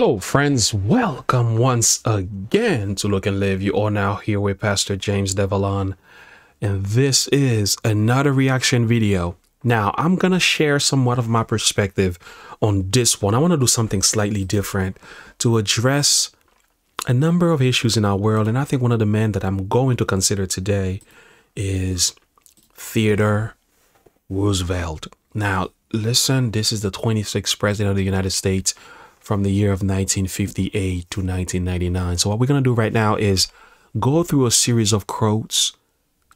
Hello friends, welcome once again to Look and Live. You are now here with Pastor James Devalon, and this is another reaction video. Now I'm gonna share somewhat of my perspective on this one. I want to do something slightly different to address a number of issues in our world, and I think one of the men that I'm going to consider today is Theodore Roosevelt. Now listen, this is the 26th president of the United States from the year of 1958 to 1999. So what we're going to do right now is go through a series of quotes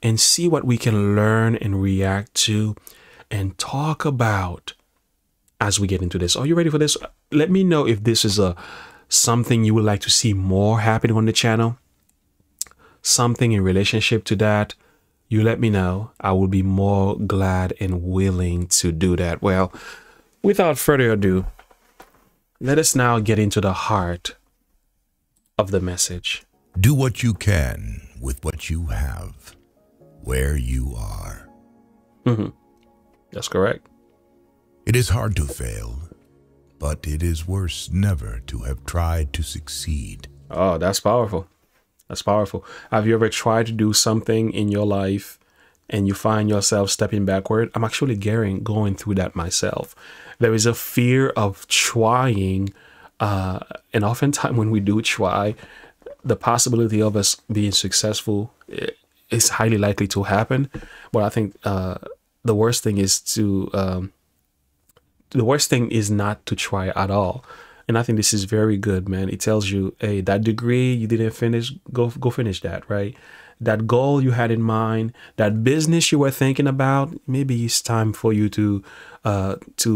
and see what we can learn and react to and talk about as we get into this. Are you ready for this? Let me know if this is something you would like to see more happening on the channel. Something in relationship to that. You let me know. I will be more glad and willing to do that. Well, without further ado, let us now get into the heart of the message. Do what you can with what you have, where you are. That's correct. It is hard to fail, but it is worse never to have tried to succeed. Oh, that's powerful. That's powerful. Have you ever tried to do something in your life and you find yourself stepping backward? I'm actually going through that myself. There is a fear of trying, and oftentimes when we do try, the possibility of us being successful is highly likely to happen. But I think the worst thing is not to try at all. And I think this is very good, man. It tells you, hey, that degree you didn't finish, go finish that, right? That goal you had in mind, that business you were thinking about, maybe it's time for you to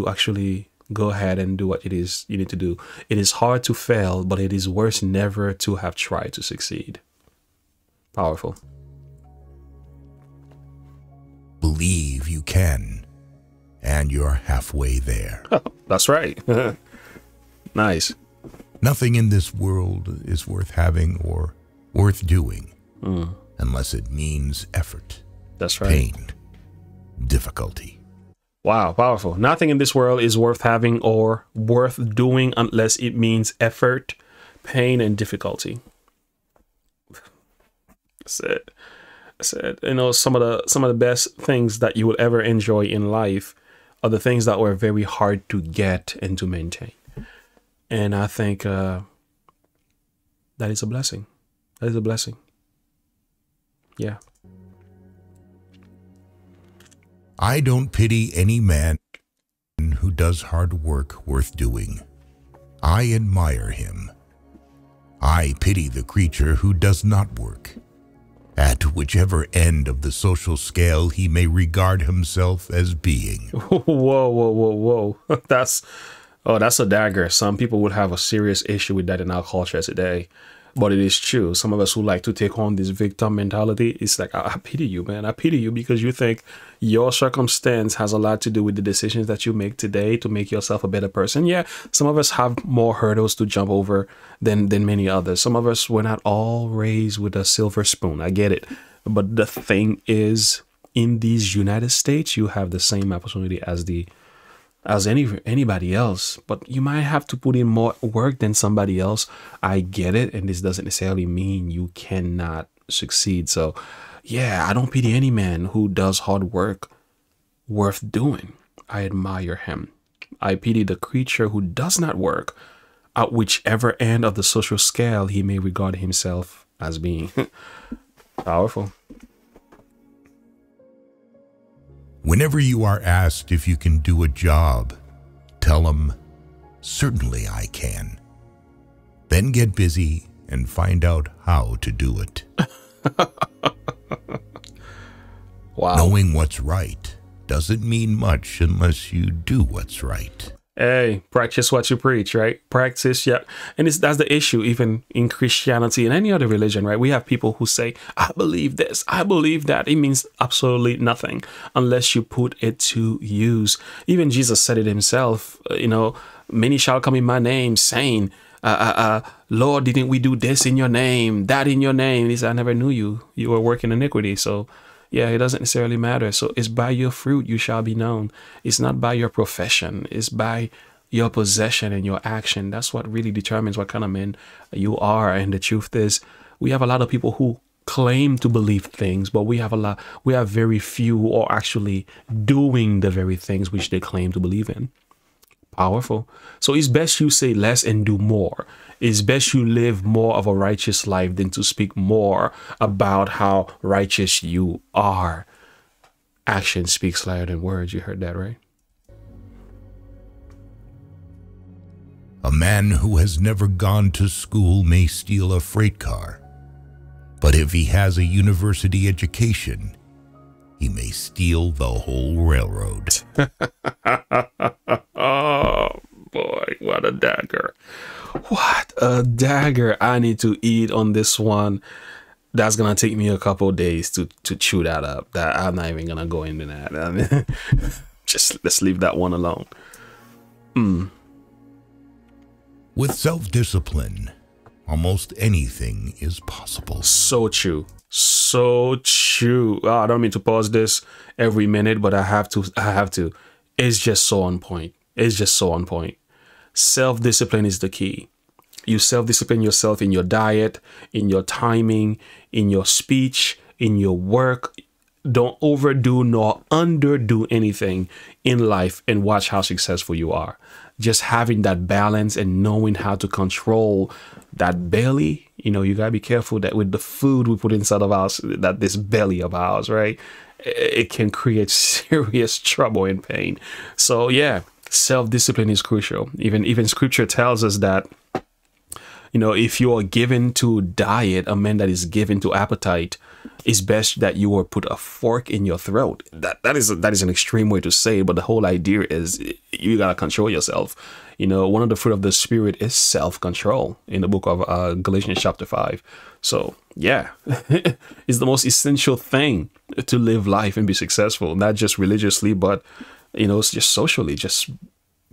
actually go ahead and do what it is you need to do. It is hard to fail, but it is worse never to have tried to succeed. Powerful. Believe you can, and you're halfway there. Oh, that's right. Nice. Nothing in this world is worth having or worth doing unless it means effort. That's right. Pain, difficulty. Wow, powerful. Nothing in this world is worth having or worth doing unless it means effort, pain, and difficulty. That's it. That's it. You know, some of the best things that you will ever enjoy in life are the things that were very hard to get and to maintain. And I think that is a blessing. That is a blessing. Yeah. I don't pity any man who does hard work worth doing. I admire him. I pity the creature who does not work. At whichever end of the social scale he may regard himself as being. Whoa. That's a dagger. Some people would have a serious issue with that in our culture today. But it is true. Some of us who like to take on this victim mentality, it's like, I pity you, man. I pity you because you think your circumstance has a lot to do with the decisions that you make today to make yourself a better person. Yeah, some of us have more hurdles to jump over than many others. Some of us were not all raised with a silver spoon. I get it. But the thing is, in these United States, you have the same opportunity as anybody else, but you might have to put in more work than somebody else. I get it, and this doesn't necessarily mean you cannot succeed. So yeah, I don't pity any man who does hard work worth doing. I admire him. I pity the creature who does not work, at whichever end of the social scale he may regard himself as being. Powerful. Whenever you are asked if you can do a job, tell them, certainly I can. Then get busy and find out how to do it. Wow. Knowing what's right doesn't mean much unless you do what's right. Hey, practice what you preach, right? Practice, yeah. And that's the issue, even in Christianity and any other religion, right? We have people who say, I believe this, I believe that. It means absolutely nothing unless you put it to use. Even Jesus said it himself, you know, many shall come in my name saying, Lord, didn't we do this in your name, that in your name? And he said, I never knew you. You were working iniquity. So yeah, it doesn't necessarily matter. So it's by your fruit you shall be known. It's not by your profession. It's by your possession and your action. That's what really determines what kind of man you are. And the truth is, we have a lot of people who claim to believe things, but we have very few who are actually doing the very things which they claim to believe in. Powerful. So it's best you say less and do more. It's best you live more of a righteous life than to speak more about how righteous you are. Action speaks louder than words. You heard that, right? A man who has never gone to school may steal a freight car, but if he has a university education, he may steal the whole railroad. Oh boy, what a dagger. What a dagger. I need to eat on this one. That's gonna take me a couple of days to chew that up. That I'm not even gonna go into that. I mean, just let's leave that one alone. With self-discipline, almost anything is possible. So true. So true. Oh, I don't mean to pause this every minute, but I have to. It's just so on point. It's just so on point. Self-discipline is the key. You self-discipline yourself in your diet, in your timing, in your speech, in your work. Don't overdo nor underdo anything in life, and watch how successful you are. Just having that balance and knowing how to control that belly. You know, you gotta be careful that with the food we put inside of ours, that this belly of ours, right? It can create serious trouble and pain. So yeah, self-discipline is crucial. Even scripture tells us that, you know, if you are given to diet, a man that is given to appetite, it's best that you will put a fork in your throat. That is an extreme way to say it, but the whole idea is you gotta control yourself. You know, one of the fruit of the spirit is self-control in the book of Galatians chapter 5. So yeah, it's the most essential thing to live life and be successful, not just religiously, but you know, it's just socially, just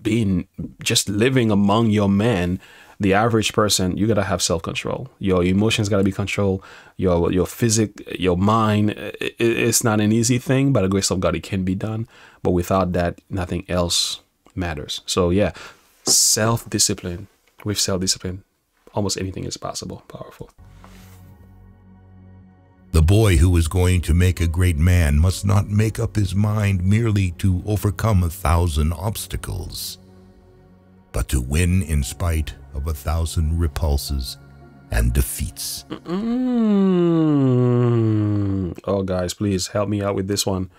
living among your men. The average person, you gotta have self-control. Your emotions gotta be controlled. Your physic, your mind. It's not an easy thing. By the grace of God, it can be done. But without that, nothing else matters. So yeah, self-discipline. With self-discipline, almost anything is possible. Powerful. The boy who is going to make a great man must not make up his mind merely to overcome 1,000 obstacles, but to win in spite of 1,000 repulses and defeats. Oh, guys, please help me out with this one.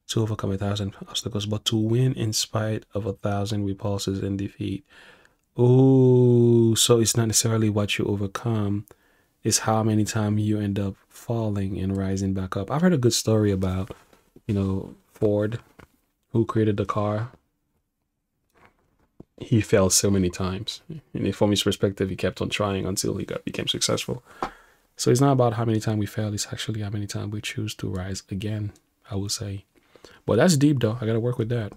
To overcome 1,000 obstacles, but to win in spite of 1,000 repulses and defeat. Oh, so it's not necessarily what you overcome, it's how many times you end up falling and rising back up. I've heard a good story about, you know, Ford, who created the car. He failed so many times, and from his perspective, he kept on trying until he became successful. So it's not about how many times we fail, it's actually how many times we choose to rise again, I would say. But that's deep though. I gotta work with that.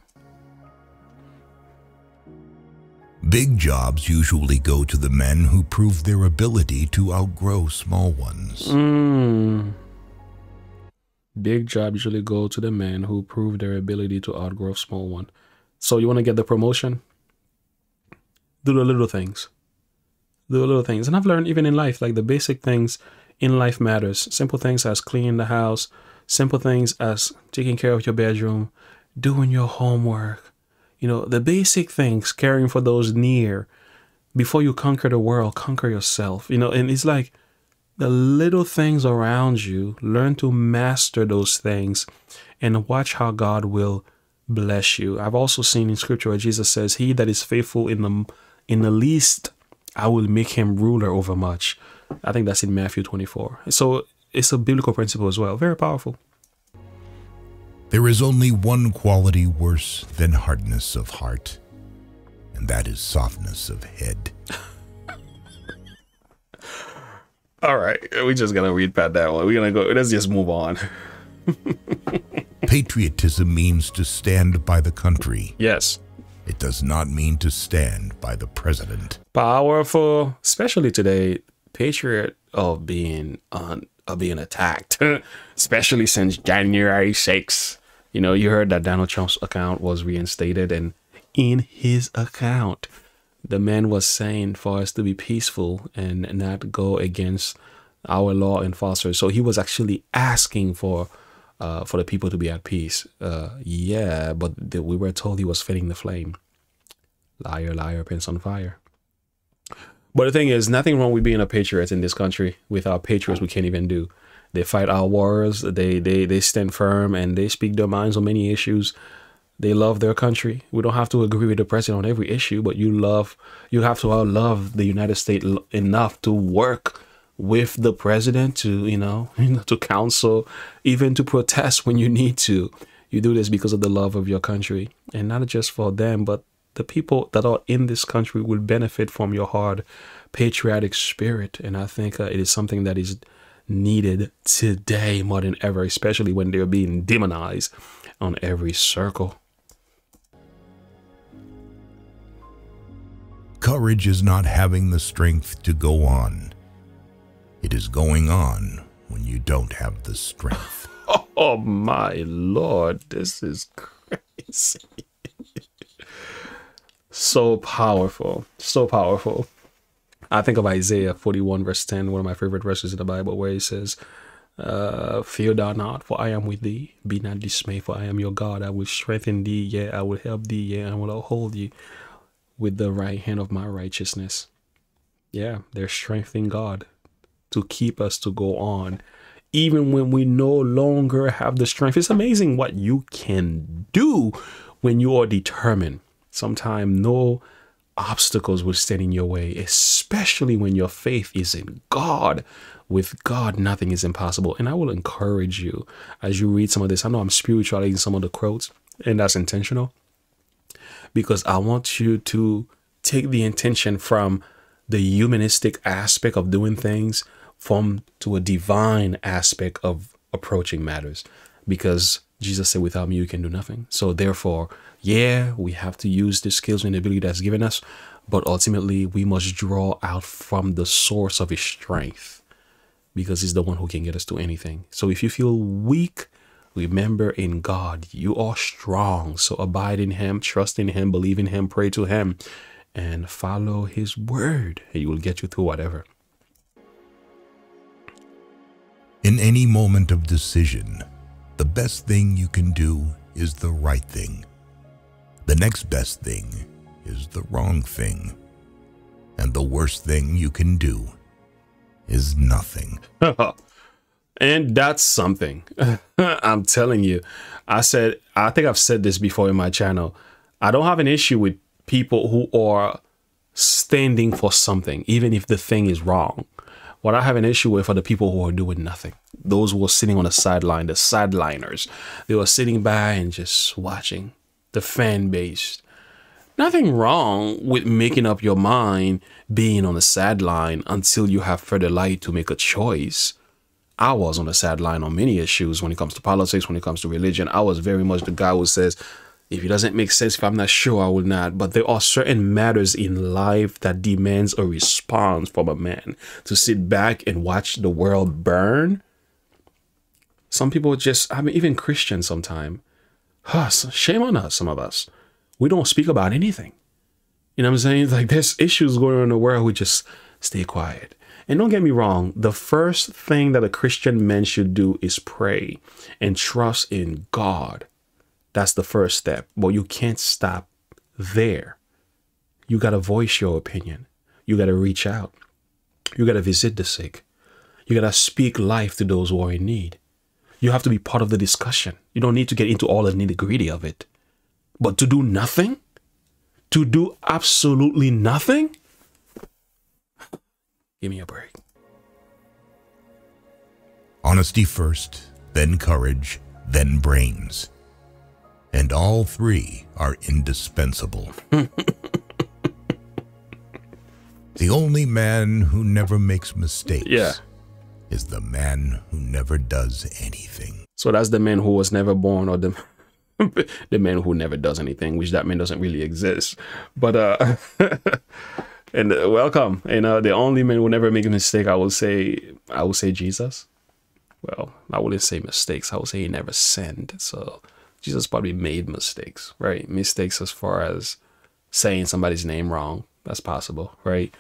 Big jobs usually go to the men who prove their ability to outgrow small ones. Big jobs usually go to the men who prove their ability to outgrow small one. So you want to get the promotion? Do the little things. Do the little things. And I've learned even in life, like the basic things in life matters. Simple things as cleaning the house. Simple things as taking care of your bedroom. Doing your homework. You know, the basic things, caring for those near. Before you conquer the world, conquer yourself. You know, and it's like the little things around you, learn to master those things and watch how God will bless you. I've also seen in scripture where Jesus says, he that is faithful in the least, I will make him ruler over much. I think that's in Matthew 24. So it's a biblical principle as well. Very powerful. There is only one quality worse than hardness of heart, and that is softness of head. All right, we're just gonna read past that one. We're gonna go. Let's just move on. Patriotism means to stand by the country. Yes. It does not mean to stand by the president. Powerful, especially today. Patriot of being attacked, especially since January 6th. You know, you heard that Donald Trump's account was reinstated, and in his account, the man was saying for us to be peaceful and not go against our law enforcers. So he was actually asking for the people to be at peace. Yeah, but we were told he was fanning the flame. Liar, liar, pants on fire. But the thing is, nothing wrong with being a patriot in this country. Without patriots, we can't even do. They fight our wars. They stand firm and they speak their minds on many issues. They love their country. We don't have to agree with the president on every issue, but you have to love the United States enough to work with the president to, to counsel, even to protest when you need to. You do this because of the love of your country, and not just for them, but the people that are in this country will benefit from your hard patriotic spirit. And I think it is something that is needed today more than ever, especially when they're being demonized on every circle. Courage is not having the strength to go on. It is going on when you don't have the strength. Oh my Lord, this is crazy. So powerful, so powerful. I think of Isaiah 41 verse 10, one of my favorite verses in the Bible, where he says, fear thou not, for I am with thee. Be not dismayed, for I am your God. I will strengthen thee, yea, I will help thee, yea, I will uphold thee with the right hand of my righteousness. Yeah, there's strength in God to keep us to go on, even when we no longer have the strength. It's amazing what you can do when you are determined. Sometimes no obstacles will stand in your way, especially when your faith is in God. With God, nothing is impossible. And I will encourage you as you read some of this. I know I'm spiritualizing some of the quotes, and that's intentional, because I want you to take the intention from the humanistic aspect of doing things to a divine aspect of approaching matters, because Jesus said, without me, you can do nothing. So therefore, yeah, we have to use the skills and ability that's given us, but ultimately we must draw out from the source of his strength, because he's the one who can get us to anything. So if you feel weak, remember in God, you are strong. So abide in him, trust in him, believe in him, pray to him, and follow his word. He will get you through whatever. In any moment of decision, the best thing you can do is the right thing. The next best thing is the wrong thing. And the worst thing you can do is nothing. And that's something. I'm telling you. I think I've said this before in my channel. I don't have an issue with people who are standing for something, even if the thing is wrong. What I have an issue with are the people who are doing nothing. Those who are sitting on the sideline, the sideliners. They were sitting by and just watching. The fan base. Nothing wrong with making up your mind being on the sideline until you have further light to make a choice. I was on the sideline on many issues when it comes to politics, when it comes to religion. I was very much the guy who says, if it doesn't make sense, if I'm not sure, I will not. But there are certain matters in life that demands a response from a man. To sit back and watch the world burn. Some people just, I mean, even Christians sometimes. Shame on us, some of us. We don't speak about anything. You know what I'm saying? Like, there's issues going on in the world. We just stay quiet. And don't get me wrong. The first thing that a Christian man should do is pray and trust in God. That's the first step. But you can't stop there. You got to voice your opinion. You got to reach out. You got to visit the sick. You got to speak life to those who are in need. You have to be part of the discussion. You don't need to get into all the nitty-gritty of it. But to do nothing? To do absolutely nothing? Give me a break. Honesty first, then courage, then brains. And all three are indispensable. The only man who never makes mistakes is the man who never does anything. So that's the man who was never born, or the man who never does anything, which that man doesn't really exist. But and welcome. And the only man who never make a mistake, I will say Jesus. Well, I wouldn't say mistakes. I would say he never sinned. So Jesus probably made mistakes, right? Mistakes as far as saying somebody's name wrong. That's possible, right?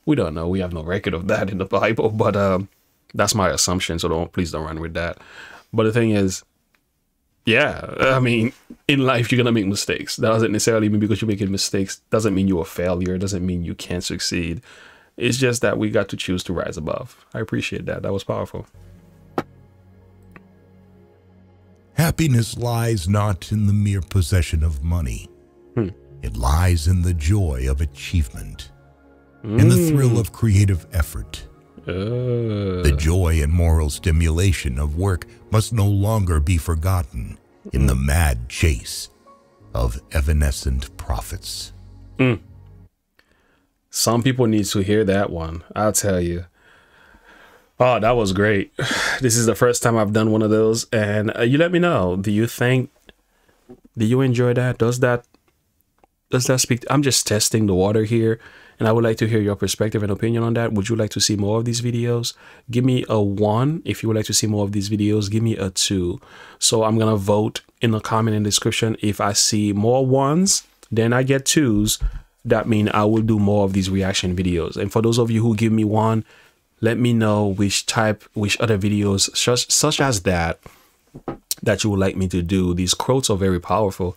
We don't know. We have no record of that in the Bible, but that's my assumption. So please don't run with that. But the thing is, yeah, I mean, in life, you're going to make mistakes. That doesn't necessarily mean because you're making mistakes, doesn't mean you're a failure. It doesn't mean you can't succeed. It's just that we got to choose to rise above. I appreciate that. That was powerful. Happiness lies not in the mere possession of money. It lies in the joy of achievement, in the thrill of creative effort. The joy and moral stimulation of work must no longer be forgotten in the mad chase of evanescent profits. Some people need to hear that one, I'll tell you. Oh, that was great. This is the first time I've done one of those, and you let me know. Do you enjoy that? Does that speak? I'm just testing the water here, and I would like to hear your perspective and opinion on that. Would you like to see more of these videos? Give me a 1 if you would like to see more of these videos. Give me a 2. So I'm gonna vote in the comment and description. If I see more 1s, then I get 2s. That means I will do more of these reaction videos. And for those of you who give me 1, let me know which other videos such as that you would like me to do. These quotes are very powerful.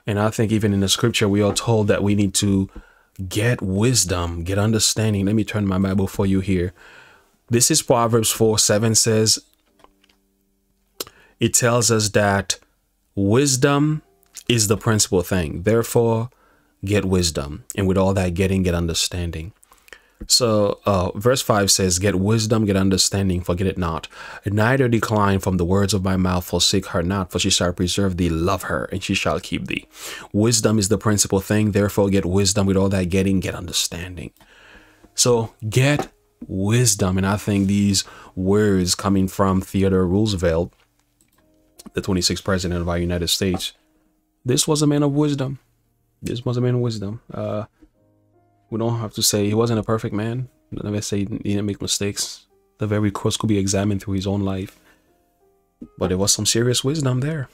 And I think even in the scripture, we are told that we need to get wisdom, get understanding. Let me turn my Bible for you here. This is Proverbs 4:7 says, it tells us that wisdom is the principal thing. Therefore, get wisdom. And with all that getting, get understanding. So verse 5 says, get wisdom, get understanding, forget it not. Neither decline from the words of my mouth, forsake her not, for she shall preserve thee, love her, and she shall keep thee. Wisdom is the principal thing. Therefore, get wisdom. With all that getting, get understanding. So get wisdom. And I think these words coming from Theodore Roosevelt, the 26th president of our United States, this was a man of wisdom. This was a man of wisdom. We don't have to say he wasn't a perfect man. Never say he didn't make mistakes. The very course could be examined through his own life. But there was some serious wisdom there.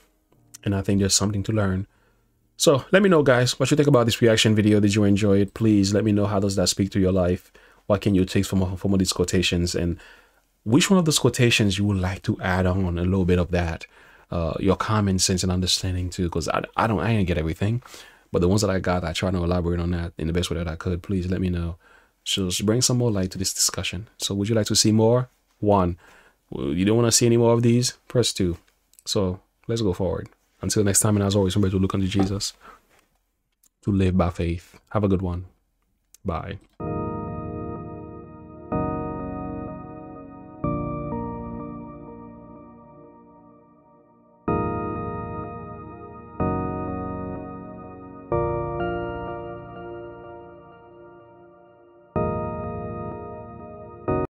And I think there's something to learn. So let me know, guys, what you think about this reaction video. Did you enjoy it? Please let me know, how does that speak to your life? What can you take from of these quotations? And which one of those quotations you would like to add on a little bit of that? Your common sense and understanding too. Because I didn't get everything. But the ones that I got, I try to elaborate on that in the best way that I could. Please let me know. So just bring some more light to this discussion. So would you like to see more? 1. You don't want to see any more of these? Press 2. So let's go forward. Until next time, and as always, remember to look unto Jesus, to live by faith. Have a good one. Bye.